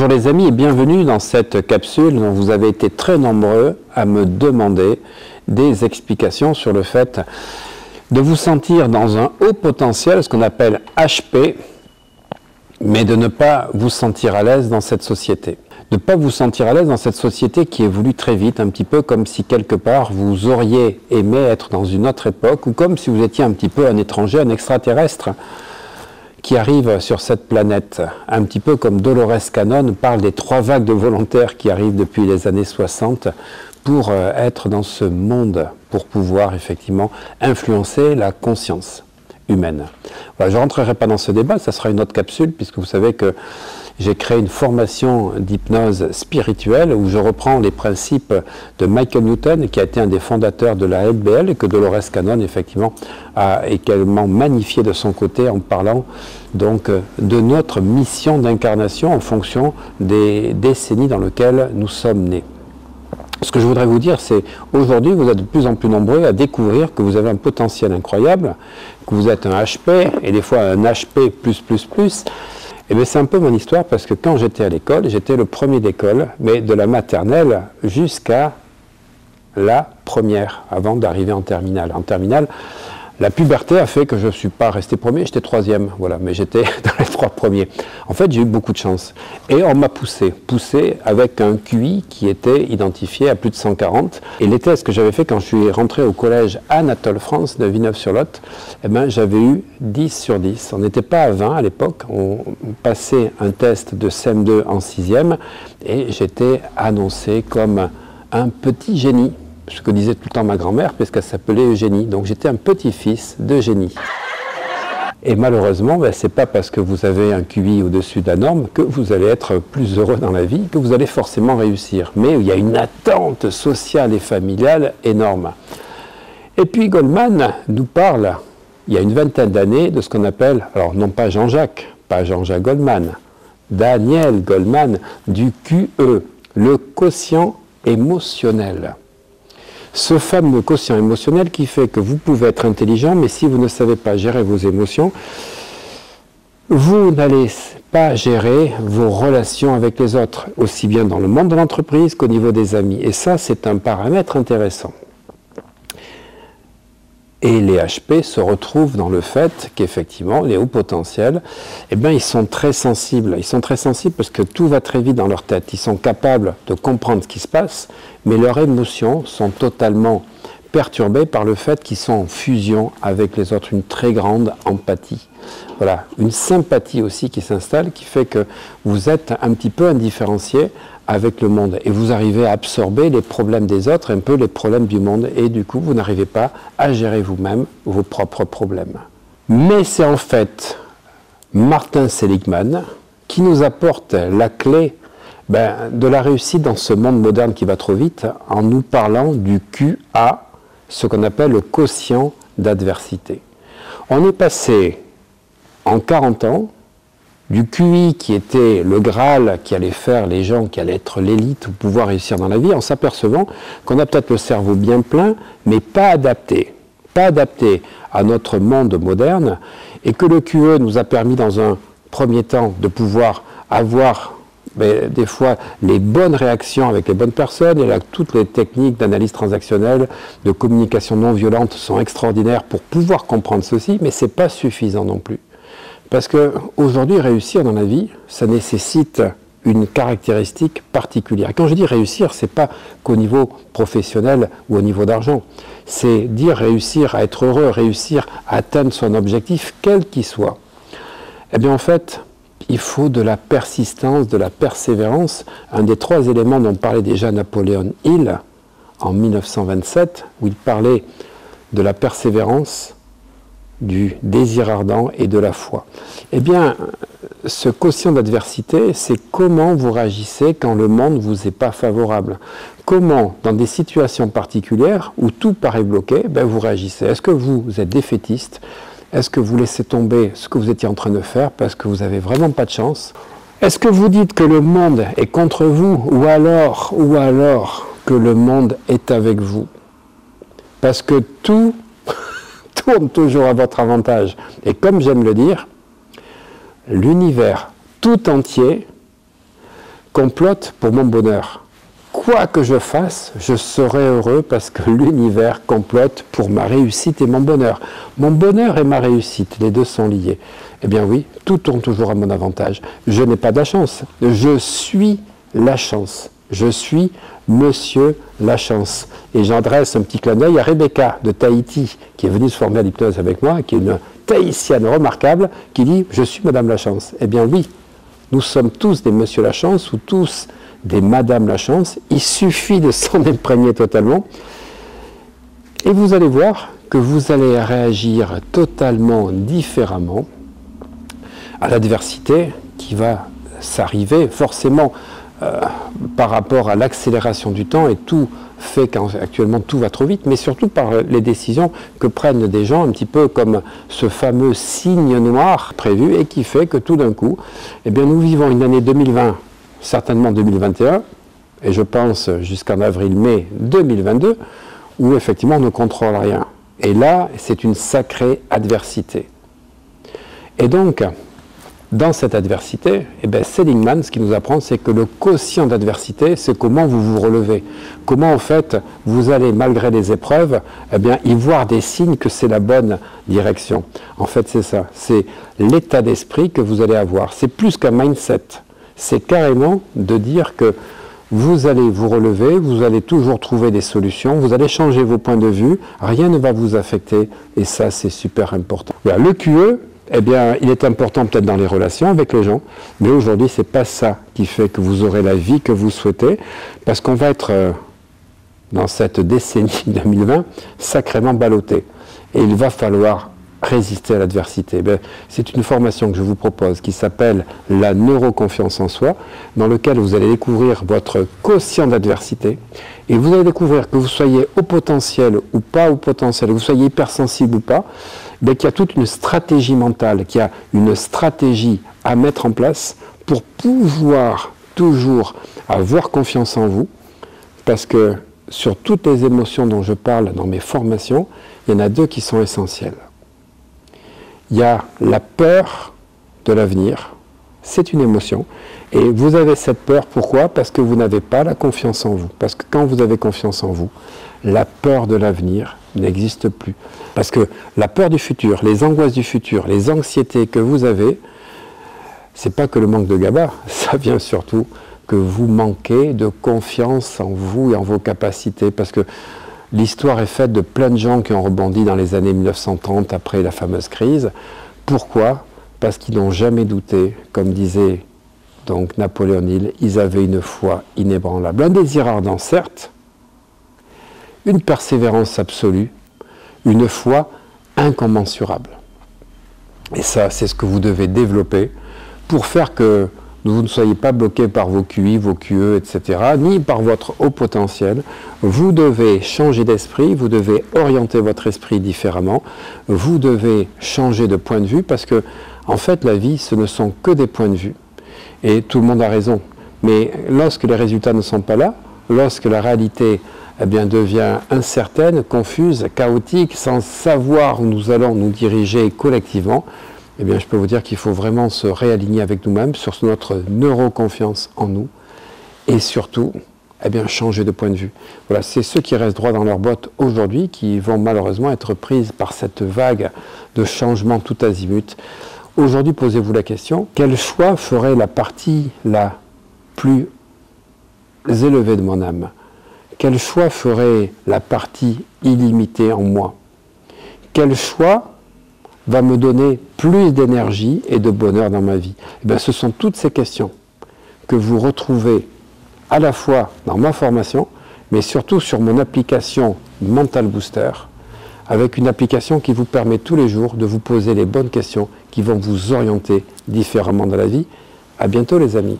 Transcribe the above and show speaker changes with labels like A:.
A: Bonjour les amis et bienvenue dans cette capsule dont vous avez été très nombreux à me demander des explications sur le fait de vous sentir dans un haut potentiel, ce qu'on appelle HP, mais de ne pas vous sentir à l'aise dans cette société. De ne pas vous sentir à l'aise dans cette société qui évolue très vite, un petit peu comme si quelque part vous auriez aimé être dans une autre époque, ou comme si vous étiez un petit peu un étranger, un extraterrestre qui arrive sur cette planète. Un petit peu comme Dolores Cannon parle des 3 vagues de volontaires qui arrivent depuis les années 60 pour être dans ce monde, pour pouvoir effectivement influencer la conscience humaine. Voilà, je ne rentrerai pas dans ce débat, ça sera une autre capsule, puisque vous savez que j'ai créé une formation d'hypnose spirituelle où je reprends les principes de Michael Newton, qui a été un des fondateurs de la LBL, et que Dolores Cannon, effectivement, a également magnifié de son côté en parlant donc de notre mission d'incarnation en fonction des décennies dans lesquelles nous sommes nés. Ce que je voudrais vous dire, c'est aujourd'hui, vous êtes de plus en plus nombreux à découvrir que vous avez un potentiel incroyable, que vous êtes un HP, et des fois un HP+++. Et bien c'est un peu mon histoire, parce que quand j'étais à l'école, j'étais le premier d'école, mais de la maternelle jusqu'à la première, avant d'arriver en terminale. En terminale, la puberté a fait que je ne suis pas resté premier, j'étais 3e, voilà, mais j'étais dans les 3 premiers. En fait, j'ai eu beaucoup de chance. Et on m'a poussé avec un QI qui était identifié à plus de 140. Et les tests que j'avais fait quand je suis rentré au collège Anatole France de Villeneuve-sur-Lot, eh ben, j'avais eu 10 sur 10. On n'était pas à 20 à l'époque, on passait un test de CM2 en 6e et j'étais annoncé comme un petit génie. Ce que disait tout le temps ma grand-mère, puisqu'elle s'appelait Eugénie. Donc j'étais un petit-fils de génie. Et malheureusement, ben, ce n'est pas parce que vous avez un QI au-dessus de la norme que vous allez être plus heureux dans la vie, que vous allez forcément réussir. Mais il y a une attente sociale et familiale énorme. Et puis Goleman nous parle, il y a une vingtaine d'années, de ce qu'on appelle, alors non pas Jean-Jacques, pas Jean-Jacques Goleman, Daniel Goleman, du QE, le quotient émotionnel. Ce fameux quotient émotionnel qui fait que vous pouvez être intelligent, mais si vous ne savez pas gérer vos émotions, vous n'allez pas gérer vos relations avec les autres, aussi bien dans le monde de l'entreprise qu'au niveau des amis. Et ça, c'est un paramètre intéressant. Et les HP se retrouvent dans le fait qu'effectivement, les hauts potentiels, eh bien, ils sont très sensibles. Ils sont très sensibles parce que tout va très vite dans leur tête. Ils sont capables de comprendre ce qui se passe, mais leurs émotions sont totalement perturbées par le fait qu'ils sont en fusion avec les autres, une très grande empathie. Voilà, une sympathie aussi qui s'installe, qui fait que vous êtes un petit peu indifférencié avec le monde et vous arrivez à absorber les problèmes des autres, un peu les problèmes du monde, et du coup vous n'arrivez pas à gérer vous-même vos propres problèmes. Mais c'est en fait Martin Seligman qui nous apporte la clé de la réussite dans ce monde moderne qui va trop vite en nous parlant du QA, ce qu'on appelle le quotient d'adversité. On est passé en 40 ans du QI qui était le Graal, qui allait faire les gens, qui allait être l'élite pour pouvoir réussir dans la vie, en s'apercevant qu'on a peut-être le cerveau bien plein, mais pas adapté à notre monde moderne, et que le QE nous a permis dans un premier temps de pouvoir avoir des fois les bonnes réactions avec les bonnes personnes, et là toutes les techniques d'analyse transactionnelle, de communication non violente sont extraordinaires pour pouvoir comprendre ceci, mais ce n'est pas suffisant non plus. Parce qu'aujourd'hui, réussir dans la vie, ça nécessite une caractéristique particulière. Et quand je dis réussir, ce n'est pas qu'au niveau professionnel ou au niveau d'argent. C'est dire réussir à être heureux, réussir à atteindre son objectif, quel qu'il soit. Eh bien en fait, il faut de la persistance, de la persévérance. Un des 3 éléments dont parlait déjà Napoléon Hill en 1927, où il parlait de la persévérance, du désir ardent et de la foi. Eh bien, ce quotient d'adversité, c'est comment vous réagissez quand le monde ne vous est pas favorable. Comment, dans des situations particulières où tout paraît bloqué, vous réagissez. Est-ce que vous êtes défaitiste? Est-ce que vous laissez tomber ce que vous étiez en train de faire parce que vous n'avez vraiment pas de chance? Est-ce que vous dites que le monde est contre vous ou alors que le monde est avec vous? Parce que tout tourne toujours à votre avantage. Et comme j'aime le dire, l'univers tout entier complote pour mon bonheur. Quoi que je fasse, je serai heureux parce que l'univers complote pour ma réussite et mon bonheur. Mon bonheur et ma réussite, les deux sont liés. Eh bien oui, tout tourne toujours à mon avantage. Je n'ai pas de la chance, je suis la chance. Je suis Monsieur la chance. Et j'adresse un petit clin d'œil à Rebecca de Tahiti, qui est venue se former à l'hypnose avec moi, qui est une Tahitienne remarquable, qui dit « Je suis Madame la chance ». Eh bien oui, nous sommes tous des Monsieur la chance ou tous des Madame la chance. Il suffit de s'en imprégner totalement. Et vous allez voir que vous allez réagir totalement différemment à l'adversité qui va s'arriver forcément par rapport à l'accélération du temps, et tout fait qu'actuellement tout va trop vite, mais surtout par les décisions que prennent des gens, un petit peu comme ce fameux signe noir prévu, et qui fait que tout d'un coup, eh bien, nous vivons une année 2020, certainement 2021, et je pense jusqu'en avril-mai 2022, où effectivement on ne contrôle rien. Et là, c'est une sacrée adversité. Et donc, dans cette adversité, eh bien, Seligman, ce qu'il nous apprend, c'est que le quotient d'adversité, c'est comment vous vous relevez. Comment, en fait, vous allez, malgré les épreuves, eh bien, y voir des signes que c'est la bonne direction. En fait, c'est ça. C'est l'état d'esprit que vous allez avoir. C'est plus qu'un mindset. C'est carrément de dire que vous allez vous relever, vous allez toujours trouver des solutions, vous allez changer vos points de vue, rien ne va vous affecter, et ça, c'est super important. Voilà, le QE, eh bien, il est important peut-être dans les relations avec les gens, mais aujourd'hui, ce n'est pas ça qui fait que vous aurez la vie que vous souhaitez, parce qu'on va être, dans cette décennie 2020, sacrément ballotté. Et il va falloir résister à l'adversité. C'est une formation que je vous propose qui s'appelle la neuroconfiance en soi, dans laquelle vous allez découvrir votre quotient d'adversité, et vous allez découvrir que vous soyez au potentiel ou pas au potentiel, que vous soyez hypersensible ou pas, qu'il y a toute une stratégie mentale, qu'il y a une stratégie à mettre en place pour pouvoir toujours avoir confiance en vous, parce que sur toutes les émotions dont je parle dans mes formations, il y en a deux qui sont essentielles. Il y a la peur de l'avenir, c'est une émotion, et vous avez cette peur, pourquoi? Parce que vous n'avez pas la confiance en vous, parce que quand vous avez confiance en vous, la peur de l'avenir n'existe plus. Parce que la peur du futur, les angoisses du futur, les anxiétés que vous avez, c'est pas que le manque de GABA, ça vient surtout que vous manquez de confiance en vous et en vos capacités, parce que l'histoire est faite de plein de gens qui ont rebondi dans les années 1930 après la fameuse crise. Pourquoi? Parce qu'ils n'ont jamais douté, comme disait donc Napoléon Hill, ils avaient une foi inébranlable. Un désir ardent, certes, une persévérance absolue, une foi incommensurable. Et ça, c'est ce que vous devez développer pour faire que vous ne soyez pas bloqué par vos QI, vos QE, etc., ni par votre haut potentiel. Vous devez changer d'esprit, vous devez orienter votre esprit différemment, vous devez changer de point de vue, parce que, en fait, la vie, ce ne sont que des points de vue. Et tout le monde a raison. Mais lorsque les résultats ne sont pas là, lorsque la réalité eh bien, devient incertaine, confuse, chaotique, sans savoir où nous allons nous diriger collectivement, eh bien, je peux vous dire qu'il faut vraiment se réaligner avec nous-mêmes sur notre neuroconfiance en nous et surtout eh bien, changer de point de vue. Voilà, c'est ceux qui restent droits dans leurs bottes aujourd'hui qui vont malheureusement être prises par cette vague de changement tout azimut. Aujourd'hui, posez-vous la question, quel choix ferait la partie la plus élevée de mon âme? Quel choix ferait la partie illimitée en moi? Quel choix va me donner plus d'énergie et de bonheur dans ma vie? Eh bien, ce sont toutes ces questions que vous retrouvez à la fois dans ma formation, mais surtout sur mon application Mental Booster, avec une application qui vous permet tous les jours de vous poser les bonnes questions qui vont vous orienter différemment dans la vie. À bientôt les amis.